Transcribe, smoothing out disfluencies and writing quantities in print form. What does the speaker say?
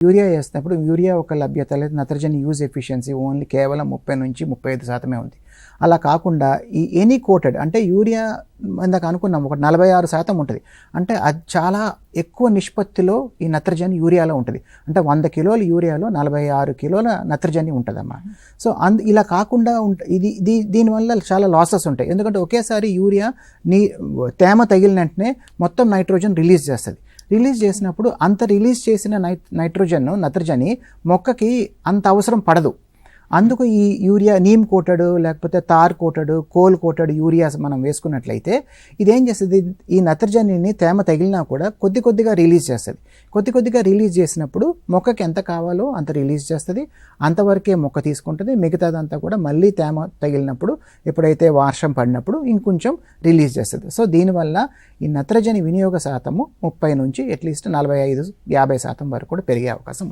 Urea వేసినప్పుడు urea ఒక లభ్యత లేదా నత్రజని యూజ్ ఎఫిషియన్సీ ఓన్లీ కేవలం 30-35% ఉంది. అలా కాకుండా ఈ ఎనీ కోటెడ్ అంటే యూరియా ఇందాక అనుకున్నాం ఒక 46% ఉంటుంది. అంటే అది చాలా ఎక్కువ నిష్పత్తిలో ఈ నత్రజని యూరియాలో ఉంటుంది. అంటే 100 కిలోల యూరియాలో 46 కిలోల నత్రజని ఉంటుందమ్మా. సో ఇలా కాకుండా దీనివల్ల చాలా లాసెస్ ఉంటాయి. ఎందుకంటే ఒకేసారి యూరియా తేమ తగిలిన వెంటనే మొత్తం నైట్రోజన్ రిలీజ్ చేస్తుంది. రిలీజ్ చేసినప్పుడు అంత రిలీజ్ చేసిన నత్రజని మొక్కకి అంత అవసరం పడదు. అందుకు ఈ యూరియా నీమ్ కోటెడ్ లేకపోతే తార్ కోటెడ్ కోల్ కోటెడ్ యూరియాస్ మనం వేసుకున్నట్లయితే ఇదేం చేస్తుంది, ఈ నత్రజనిని తేమ తగిలినా కూడా కొద్దిగా రిలీజ్ చేస్తుంది. కొద్దిగా రిలీజ్ చేసినప్పుడు మొక్కకి ఎంత కావాలో అంత రిలీజ్ చేస్తుంది. అంతవరకే మొక్క తీసుకుంటుంది. మిగతాదంతా కూడా మళ్ళీ తేమ తగిలినప్పుడు ఎప్పుడైతే వర్షం పడినప్పుడు ఇంకొంచెం రిలీజ్ చేస్తుంది. సో దీనివల్ల ఈ నత్రజని వినియోగ శాతము 30 నుంచి అట్లీస్ట్ 45-50% వరకు కూడా పెరిగే అవకాశం ఉంది.